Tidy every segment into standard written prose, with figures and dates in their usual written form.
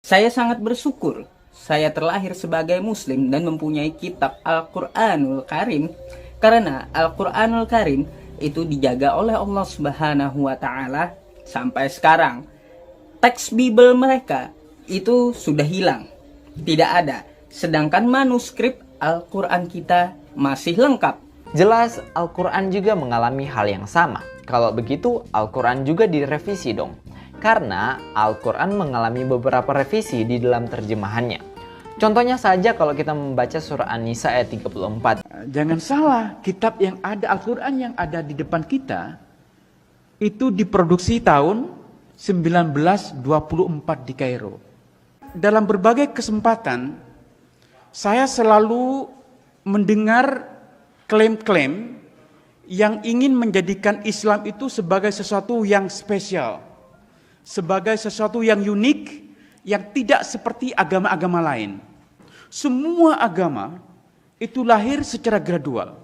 Saya sangat bersyukur saya terlahir sebagai muslim dan mempunyai kitab Al-Quranul Karim, karena Al-Quranul Karim itu dijaga oleh Allah Subhanahu wa Ta'ala sampai sekarang. Teks Bible mereka itu sudah hilang, tidak ada, sedangkan manuskrip Al-Quran kita masih lengkap. Jelas Al-Quran juga mengalami hal yang sama. Kalau begitu Al-Quran juga direvisi dong. Karena Al-Quran mengalami beberapa revisi di dalam terjemahannya. Contohnya saja kalau kita membaca surah An-Nisa ayat 34. Jangan salah, kitab yang ada, Al-Quran yang ada di depan kita, itu diproduksi tahun 1924 di Kairo. Dalam berbagai kesempatan, saya selalu mendengar klaim-klaim yang ingin menjadikan Islam itu sebagai sesuatu yang spesial, sebagai sesuatu yang unik, yang tidak seperti agama-agama lain. Semua agama itu lahir secara gradual.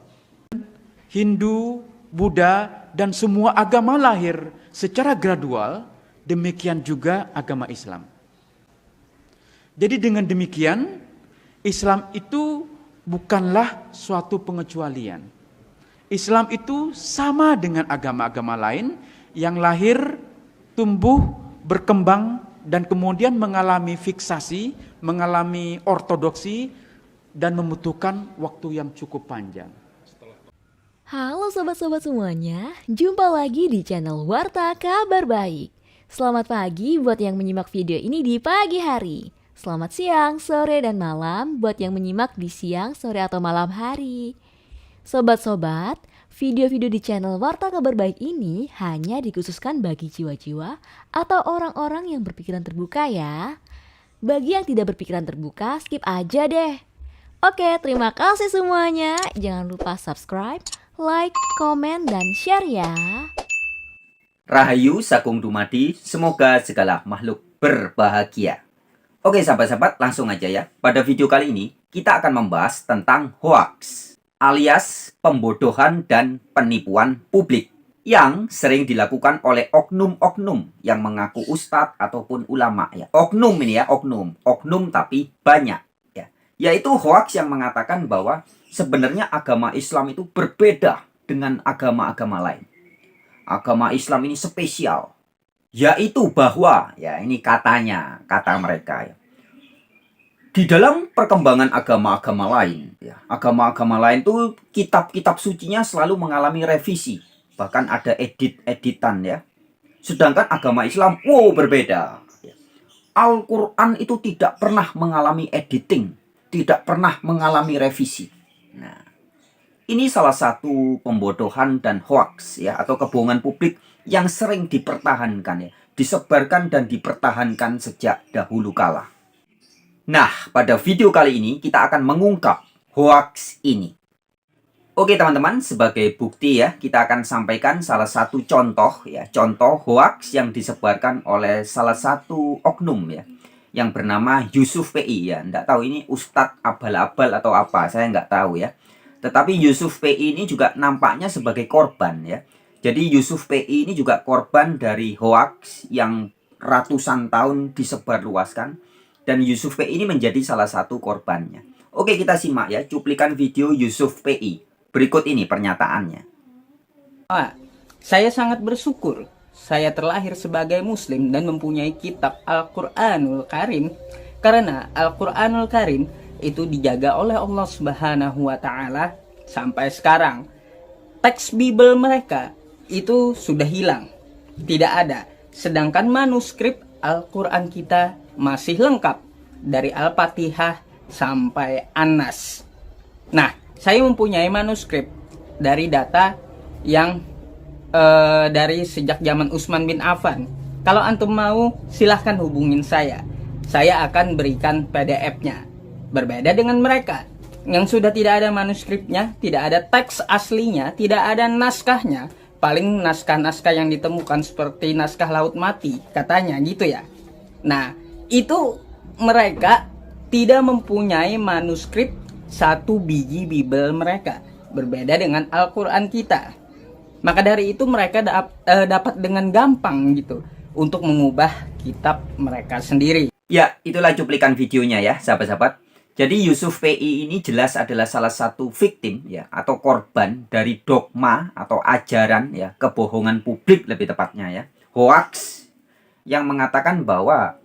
Hindu, Buddha, dan semua agama lahir secara gradual, demikian juga agama Islam. Jadi dengan demikian, Islam itu bukanlah suatu pengecualian. Islam itu sama dengan agama-agama lain yang lahir, tumbuh, berkembang, dan kemudian mengalami fiksasi, mengalami ortodoksi, dan membutuhkan waktu yang cukup panjang. Halo sobat-sobat semuanya, jumpa lagi di channel Warta Kabar Baik. Selamat pagi buat yang menyimak video ini di pagi hari. Selamat siang, sore, dan malam buat yang menyimak di siang, sore, atau malam hari. Sobat-sobat, video-video di channel Warta Kabar Baik ini hanya dikhususkan bagi jiwa-jiwa atau orang-orang yang berpikiran terbuka ya. Bagi yang tidak berpikiran terbuka, skip aja deh. Oke, terima kasih semuanya. Jangan lupa subscribe, like, komen, dan share ya. Rahayu Sakung Dumadi, semoga segala makhluk berbahagia. Oke sahabat-sahabat, langsung aja ya. Pada video kali ini, kita akan membahas tentang hoax, alias pembodohan dan penipuan publik yang sering dilakukan oleh oknum-oknum yang mengaku ustadz ataupun ulama ya. Oknum ini ya, oknum tapi banyak ya. Yaitu hoax yang mengatakan bahwa sebenarnya agama Islam itu berbeda dengan agama-agama lain. Agama Islam ini spesial, yaitu bahwa ya ini katanya, kata mereka ya. Di dalam perkembangan agama-agama lain, ya, agama-agama lain tuh kitab-kitab sucinya selalu mengalami revisi, bahkan ada edit-editan ya. Sedangkan agama Islam, wow berbeda. Al-Quran itu tidak pernah mengalami editing, tidak pernah mengalami revisi. Nah, ini salah satu pembodohan dan hoax ya, atau kebohongan publik yang sering dipertahankan ya, disebarkan dan dipertahankan sejak dahulu kala. Nah, pada video kali ini kita akan mengungkap hoax ini. Oke teman-teman, sebagai bukti ya, kita akan sampaikan salah satu contoh ya, contoh hoax yang disebarkan oleh salah satu oknum ya, yang bernama Yusuf PI ya. Nggak tahu ini Ustadz abal-abal atau apa, saya nggak tahu ya. Tetapi Yusuf PI ini juga nampaknya sebagai korban ya. Jadi Yusuf PI ini juga korban dari hoax yang ratusan tahun disebarluaskan. Dan Yusuf PI ini menjadi salah satu korbannya. Oke, kita simak ya cuplikan video Yusuf PI. Berikut ini pernyataannya. Saya sangat bersyukur saya terlahir sebagai muslim dan mempunyai kitab Al-Quranul Karim, karena Al-Quranul Karim itu dijaga oleh Allah Subhanahu wa Ta'ala sampai sekarang. Teks Bible mereka itu sudah hilang, tidak ada, sedangkan manuskrip Al-Quran kita masih lengkap dari Al-Fatihah sampai An-Nas. Nah, saya mempunyai manuskrip dari data yang dari sejak zaman Utsman bin Affan. Kalau antum mau, silahkan hubungin saya. Saya akan berikan PDF-nya. Berbeda dengan mereka yang sudah tidak ada manuskripnya, tidak ada teks aslinya, tidak ada naskahnya. Paling naskah-naskah yang ditemukan seperti naskah Laut Mati, katanya gitu ya. Nah, itu mereka tidak mempunyai manuskrip satu biji Bible mereka, berbeda dengan Al-Quran kita. Maka dari itu mereka dapat dengan gampang gitu untuk mengubah kitab mereka sendiri. Ya, itulah cuplikan videonya ya, sahabat-sahabat. Jadi Yusuf PI ini jelas adalah salah satu victim ya atau korban dari dogma atau ajaran ya, kebohongan publik lebih tepatnya ya, hoax yang mengatakan bahwa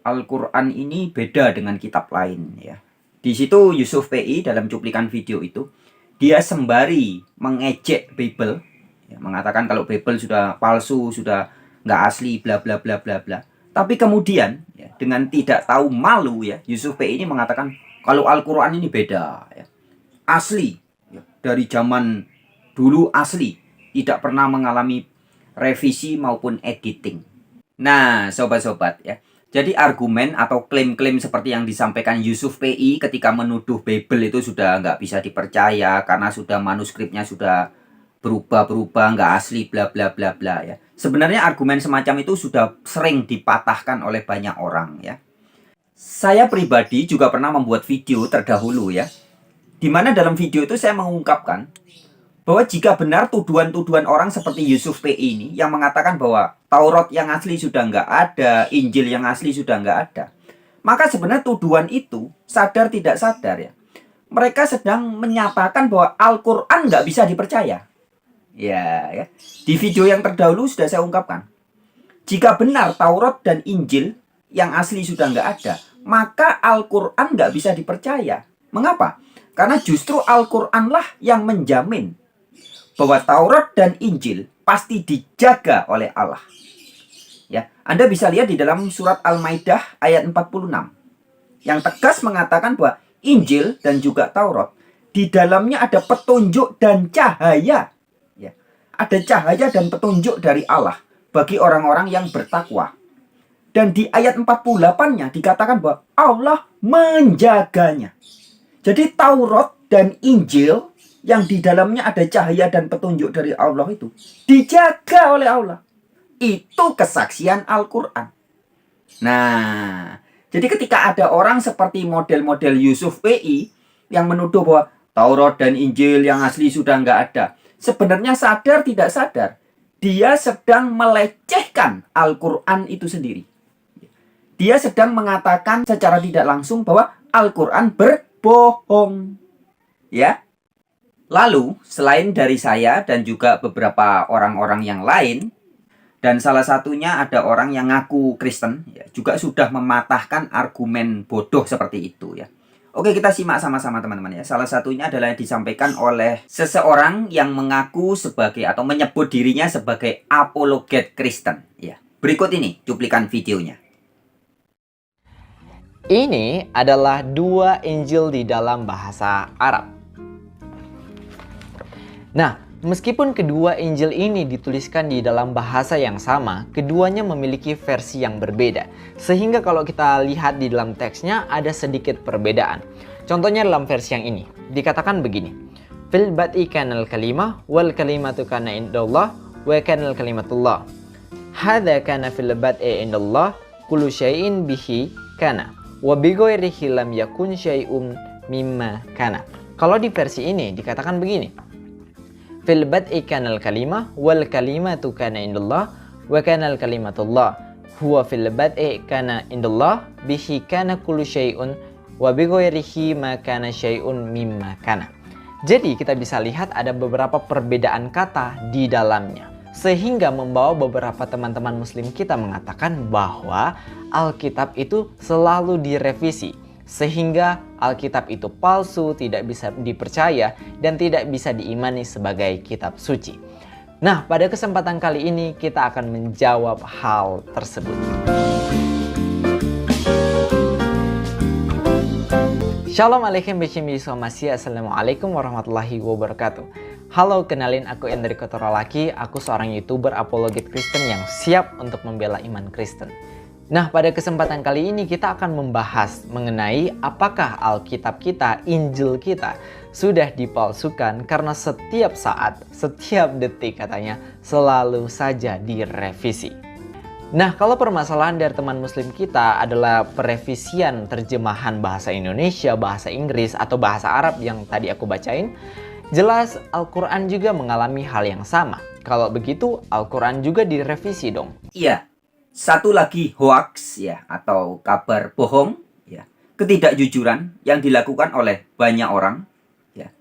Al-Qur'an ini beda dengan kitab lain ya. Di situ Yusuf PI dalam cuplikan video itu dia sembari mengejek Bible ya, mengatakan kalau Bible sudah palsu, sudah nggak asli, bla bla bla bla bla. Tapi kemudian ya, dengan tidak tahu malu ya, Yusuf PI ini mengatakan kalau Al-Quran ini beda ya. Asli ya, dari zaman dulu asli, tidak pernah mengalami revisi maupun editing. Nah, sobat-sobat ya. Jadi argumen atau klaim-klaim seperti yang disampaikan Yusuf PI ketika menuduh Bible itu sudah nggak bisa dipercaya karena sudah manuskripnya sudah berubah-berubah, nggak asli, bla bla bla bla ya. Sebenarnya argumen semacam itu sudah sering dipatahkan oleh banyak orang ya. Saya pribadi juga pernah membuat video terdahulu ya, di mana dalam video itu saya mengungkapkan bahwa jika benar tuduhan-tuduhan orang seperti Yusuf PI ini yang mengatakan bahwa Taurat yang asli sudah nggak ada, Injil yang asli sudah nggak ada, maka sebenarnya tuduhan itu sadar tidak sadar ya, mereka sedang menyatakan bahwa Al-Quran nggak bisa dipercaya. Ya. Di video yang terdahulu sudah saya ungkapkan, jika benar Taurat dan Injil yang asli sudah nggak ada, maka Al-Quran nggak bisa dipercaya. Mengapa? Karena justru Al-Quran lah yang menjamin bahwa Taurat dan Injil pasti dijaga oleh Allah. Ya, Anda bisa lihat di dalam surat Al-Maidah ayat 46 yang tegas mengatakan bahwa Injil dan juga Taurat di dalamnya ada petunjuk dan cahaya. Ya, ada cahaya dan petunjuk dari Allah bagi orang-orang yang bertakwa. Dan di ayat 48-nya dikatakan bahwa Allah menjaganya. Jadi Taurat dan Injil yang di dalamnya ada cahaya dan petunjuk dari Allah itu dijaga oleh Allah. Itu kesaksian Al-Quran. Nah, jadi ketika ada orang seperti model-model Yusuf PI yang menuduh bahwa Taurat dan Injil yang asli sudah nggak ada, sebenarnya sadar tidak sadar, dia sedang melecehkan Al-Quran itu sendiri. Dia sedang mengatakan secara tidak langsung bahwa Al-Quran berbohong. Ya. Lalu, selain dari saya dan juga beberapa orang-orang yang lain, dan salah satunya ada orang yang ngaku Kristen, ya, juga sudah mematahkan argumen bodoh seperti itu ya. Oke, kita simak sama-sama teman-teman ya. Salah satunya adalah yang disampaikan oleh seseorang yang mengaku sebagai atau menyebut dirinya sebagai apologet Kristen. Ya. Berikut ini cuplikan videonya. Ini adalah dua Injil di dalam bahasa Arab. Nah, meskipun kedua Injil ini dituliskan di dalam bahasa yang sama, keduanya memiliki versi yang berbeda. Sehingga kalau kita lihat di dalam teksnya ada sedikit perbedaan. Contohnya dalam versi yang ini, dikatakan begini. Fil bad'i kanal kalimah wal kalimatu kana indallah wa kanal kalimatullah. Hadza kana fil bad'i indallah kullu syai'in bihi kana wa bighairihi lam yakun syai'un mimma kana. Kalau di versi ini dikatakan begini. Fil bad'i kanal kalimah wal kalimatu kana indallah wa kanal kalimatullah huwa fil bad'i kana indallah bihi kana kullu syai'un wa bighairihi ma kana syai'un mimma kana. Jadi kita bisa lihat ada beberapa perbedaan kata di dalamnya, sehingga membawa beberapa teman-teman muslim kita mengatakan bahwa Alkitab itu selalu direvisi, sehingga Alkitab itu palsu, tidak bisa dipercaya, dan tidak bisa diimani sebagai kitab suci. Nah, pada kesempatan kali ini kita akan menjawab hal tersebut. Shalom alaikum assalamualaikum warahmatullahi wabarakatuh. Halo, kenalin aku Enrico Torolaki. Aku seorang YouTuber apologet Kristen yang siap untuk membela iman Kristen. Nah, pada kesempatan kali ini kita akan membahas mengenai apakah Alkitab kita, Injil kita, sudah dipalsukan karena setiap saat, setiap detik katanya selalu saja direvisi. Nah, kalau permasalahan dari teman muslim kita adalah perevisian terjemahan bahasa Indonesia, bahasa Inggris, atau bahasa Arab yang tadi aku bacain, jelas Al-Quran juga mengalami hal yang sama. Kalau begitu, Al-Quran juga direvisi dong. Iya. Satu lagi hoax ya, atau kabar bohong ya, ketidakjujuran yang dilakukan oleh banyak orang ya.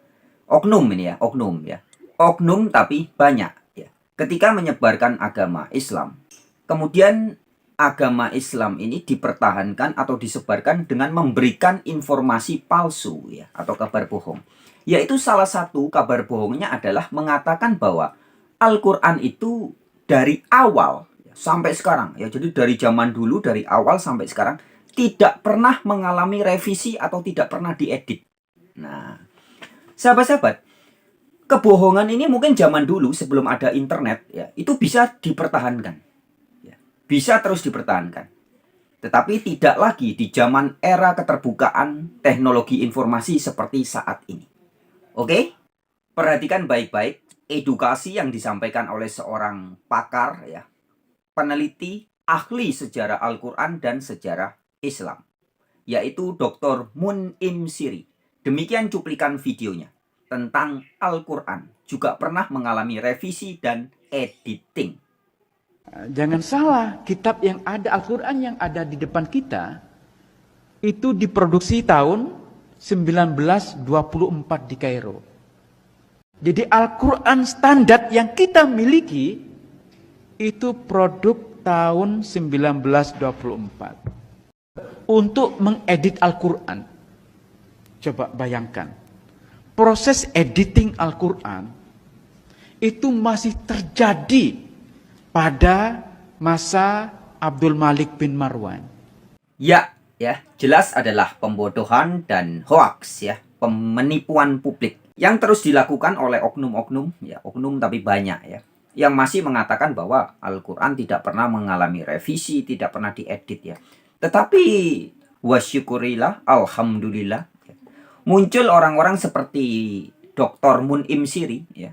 Oknum ini ya, oknum ya. Oknum tapi banyak ya. Ketika menyebarkan agama Islam, kemudian agama Islam ini dipertahankan atau disebarkan dengan memberikan informasi palsu ya, atau kabar bohong. Yaitu salah satu kabar bohongnya adalah mengatakan bahwa Al-Qur'an itu dari awal sampai sekarang ya, jadi dari zaman dulu, dari awal sampai sekarang tidak pernah mengalami revisi atau tidak pernah diedit. Nah, sahabat-sahabat, kebohongan ini mungkin zaman dulu sebelum ada internet ya, itu bisa dipertahankan ya, bisa terus dipertahankan, tetapi tidak lagi di zaman era keterbukaan teknologi informasi seperti saat ini. Oke, perhatikan baik-baik edukasi yang disampaikan oleh seorang pakar ya, peneliti ahli sejarah Al-Quran dan sejarah Islam, yaitu Dr. Mun'im Siri. Demikian cuplikan videonya tentang Al-Quran juga pernah mengalami revisi dan editing. Jangan salah, kitab yang ada, Al-Quran yang ada di depan kita, itu diproduksi tahun 1924 di Kairo. Jadi Al-Quran standar yang kita miliki itu produk tahun 1924. Untuk mengedit Al-Quran, coba bayangkan, proses editing Al-Quran itu masih terjadi pada masa Abdul Malik bin Marwan. Ya, jelas adalah pembodohan dan hoaks ya, penipuan publik yang terus dilakukan oleh oknum-oknum ya, oknum tapi banyak ya, yang masih mengatakan bahwa Al-Quran tidak pernah mengalami revisi, tidak pernah diedit ya. Tetapi wasyukurillah, alhamdulillah ya, muncul orang-orang seperti Dr. Mun'im Siri ya,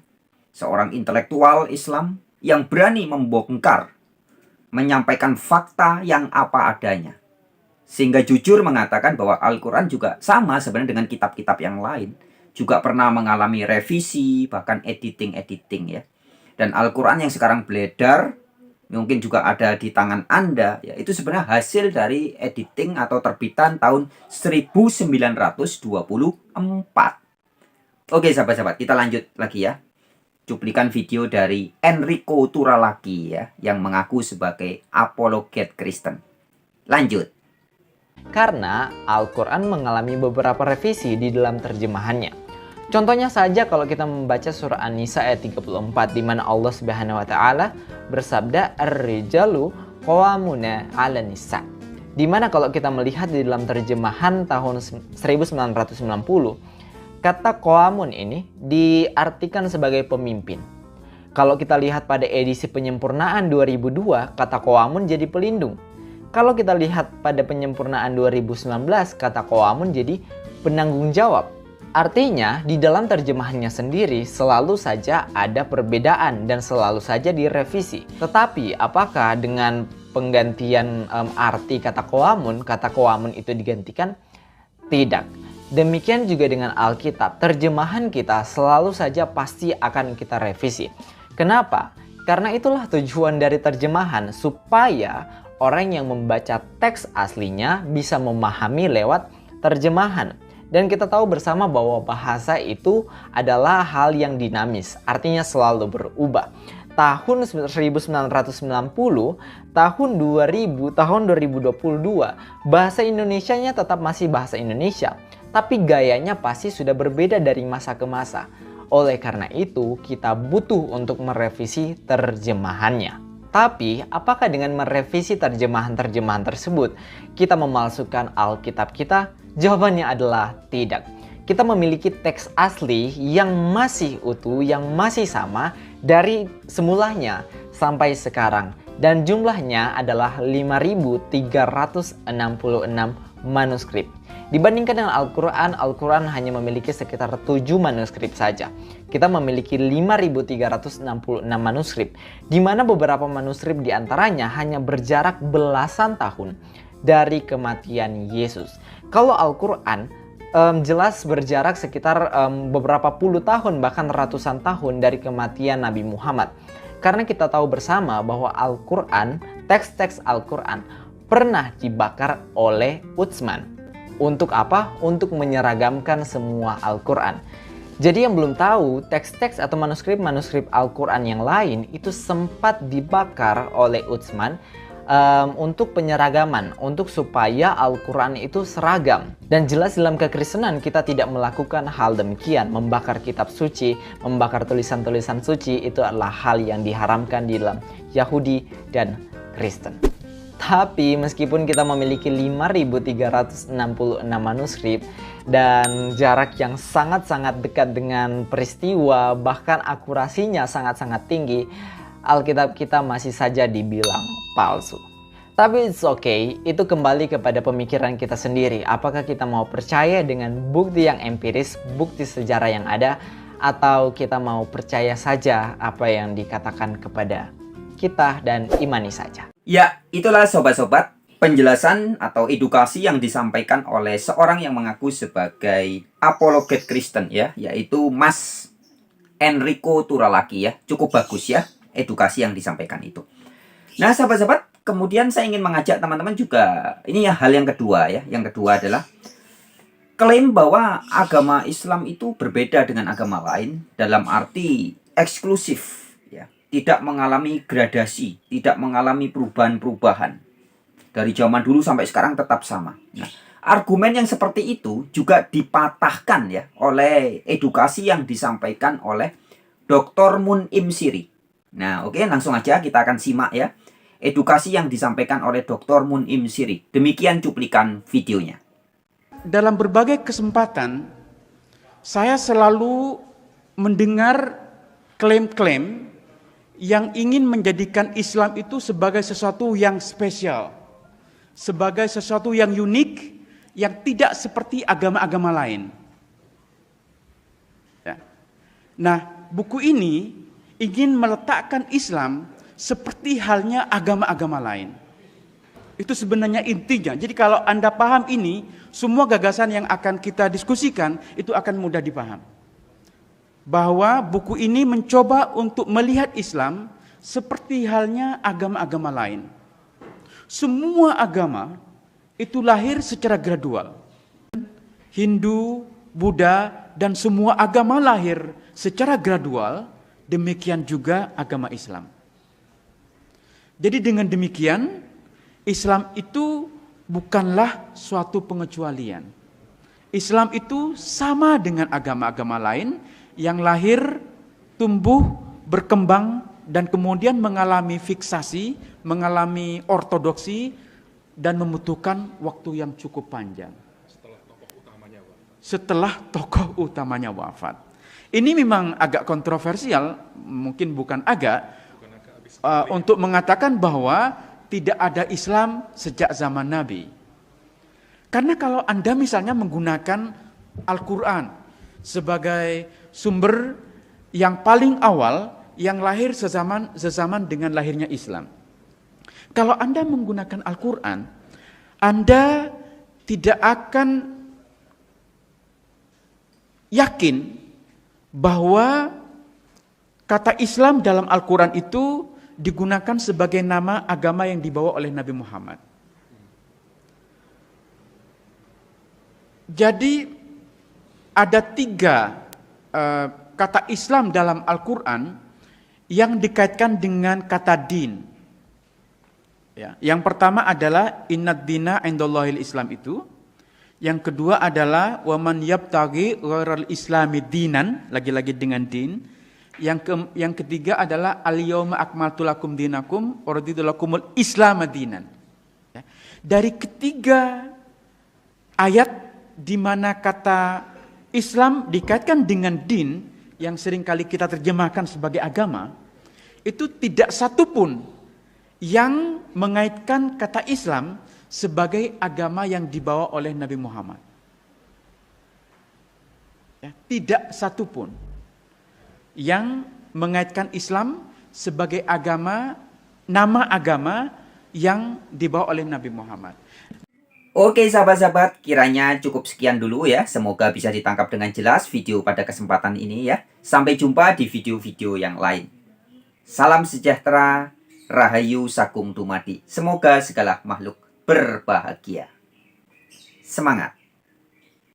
seorang intelektual Islam yang berani membongkar, menyampaikan fakta yang apa adanya, sehingga jujur mengatakan bahwa Al-Quran juga sama sebenarnya dengan kitab-kitab yang lain, juga pernah mengalami revisi, bahkan editing ya. Dan Al-Quran yang sekarang beredar, mungkin juga ada di tangan Anda, ya, itu sebenarnya hasil dari editing atau terbitan tahun 1924. Oke sahabat-sahabat, kita lanjut lagi ya. Cuplikan video dari Enrico Turalaki ya, yang mengaku sebagai apologet Kristen. Lanjut. Karena Al-Quran mengalami beberapa revisi di dalam terjemahannya. Contohnya saja kalau kita membaca surah An-Nisa ayat 34 di mana Allah Subhanahu wa taala bersabda ar-rijalu qawwamuna 'alan nisa. Di mana kalau kita melihat di dalam terjemahan tahun 1990, kata qawamun ini diartikan sebagai pemimpin. Kalau kita lihat pada edisi penyempurnaan 2002, kata qawamun jadi pelindung. Kalau kita lihat pada penyempurnaan 2019, kata qawamun jadi penanggung jawab. Artinya, di dalam terjemahannya sendiri selalu saja ada perbedaan dan selalu saja direvisi. Tetapi, apakah dengan penggantian arti kata qawamun itu digantikan? Tidak. Demikian juga dengan Alkitab, terjemahan kita selalu saja pasti akan kita revisi. Kenapa? Karena itulah tujuan dari terjemahan, supaya orang yang membaca teks aslinya bisa memahami lewat terjemahan. Dan kita tahu bersama bahwa bahasa itu adalah hal yang dinamis, artinya selalu berubah. Tahun 1990, tahun 2000, tahun 2022, bahasa Indonesianya tetap masih bahasa Indonesia, tapi gayanya pasti sudah berbeda dari masa ke masa. Oleh karena itu, kita butuh untuk merevisi terjemahannya. Tapi, apakah dengan merevisi terjemahan-terjemahan tersebut, kita memalsukan Alkitab kita? Jawabannya adalah tidak. Kita memiliki teks asli yang masih utuh, yang masih sama dari semulanya sampai sekarang. Dan jumlahnya adalah 5.366 manuskrip. Dibandingkan dengan Al-Quran, Al-Quran hanya memiliki sekitar 7 manuskrip saja. Kita memiliki 5.366 manuskrip, di mana beberapa manuskrip diantaranya hanya berjarak belasan tahun dari kematian Yesus. Kalau Al-Quran jelas berjarak sekitar beberapa puluh tahun, bahkan ratusan tahun dari kematian Nabi Muhammad. Karena kita tahu bersama bahwa Al-Quran teks-teks Al-Quran pernah dibakar oleh Utsman. Untuk apa? Untuk menyeragamkan semua Al-Quran. Jadi yang belum tahu, teks-teks atau manuskrip-manuskrip Al-Quran yang lain itu sempat dibakar oleh Utsman untuk penyeragaman, untuk supaya Al-Quran itu seragam. Dan jelas dalam kekristenan kita tidak melakukan hal demikian. Membakar kitab suci, membakar tulisan-tulisan suci itu adalah hal yang diharamkan di dalam Yahudi dan Kristen. Tapi meskipun kita memiliki 5.366 manuskrip dan jarak yang sangat-sangat dekat dengan peristiwa, bahkan akurasinya sangat-sangat tinggi, Alkitab kita masih saja dibilang palsu. Tapi it's okay, itu kembali kepada pemikiran kita sendiri. Apakah kita mau percaya dengan bukti yang empiris, bukti sejarah yang ada, atau kita mau percaya saja apa yang dikatakan kepada kita dan imani saja. Ya, itulah sobat-sobat penjelasan atau edukasi yang disampaikan oleh seorang yang mengaku sebagai apologet Kristen ya, yaitu Mas Enrico Turalaki ya. Cukup bagus ya edukasi yang disampaikan itu. Nah, sahabat-sahabat, kemudian saya ingin mengajak teman-teman juga, ini ya hal yang kedua ya. Yang kedua adalah klaim bahwa agama Islam itu berbeda dengan agama lain dalam arti eksklusif ya, tidak mengalami gradasi, tidak mengalami perubahan-perubahan. Dari zaman dulu sampai sekarang tetap sama. Nah, argumen yang seperti itu juga dipatahkan ya oleh edukasi yang disampaikan oleh Dr. Mun'im Siri. Nah, oke, langsung aja kita akan simak ya edukasi yang disampaikan oleh Dr. Mun'im Siri. Demikian cuplikan videonya. Dalam berbagai kesempatan, saya selalu mendengar klaim-klaim yang ingin menjadikan Islam itu sebagai sesuatu yang spesial, sebagai sesuatu yang unik, yang tidak seperti agama-agama lain. Ya. Nah, buku ini ingin meletakkan Islam seperti halnya agama-agama lain. Itu sebenarnya intinya. Jadi kalau Anda paham ini, semua gagasan yang akan kita diskusikan itu akan mudah dipaham. Bahwa buku ini mencoba untuk melihat Islam seperti halnya agama-agama lain. Semua agama itu lahir secara gradual. Hindu, Buddha, dan semua agama lahir secara gradual, demikian juga agama Islam. Jadi dengan demikian, Islam itu bukanlah suatu pengecualian. Islam itu sama dengan agama-agama lain yang lahir, tumbuh, berkembang, dan kemudian mengalami fiksasi, mengalami ortodoksi, dan membutuhkan waktu yang cukup panjang. Setelah tokoh utamanya wafat. Ini memang agak kontroversial, mungkin bukan agak, untuk mengatakan bahwa tidak ada Islam sejak zaman Nabi. Karena kalau Anda misalnya menggunakan Al-Quran sebagai sumber yang paling awal yang lahir sezaman dengan lahirnya Islam. Kalau Anda menggunakan Al-Quran, Anda tidak akan yakin bahwa kata Islam dalam Al-Quran itu digunakan sebagai nama agama yang dibawa oleh Nabi Muhammad. Jadi ada 3 kata Islam dalam Al-Quran yang dikaitkan dengan kata din. Ya, yang pertama adalah innad dina indallahil Islam itu. Yang kedua adalah waman yabtaghi ghairal islami dinan, lagi-lagi dengan din. Yang ketiga adalah al-yauma akmaltu lakum dinakum wa raditu lakumul islam dinan. Ya. Dari ketiga ayat di mana kata Islam dikaitkan dengan din yang seringkali kita terjemahkan sebagai agama, itu tidak satu pun yang mengaitkan kata Islam sebagai agama yang dibawa oleh Nabi Muhammad. Ya, tidak satu pun yang mengaitkan Islam sebagai agama, nama agama yang dibawa oleh Nabi Muhammad. Oke sahabat-sahabat, kiranya cukup sekian dulu ya. Semoga bisa ditangkap dengan jelas video pada kesempatan ini ya. Sampai jumpa di video-video yang lain. Salam sejahtera, Rahayu Sakung Dumadi. Semoga segala makhluk berbahagia. Semangat!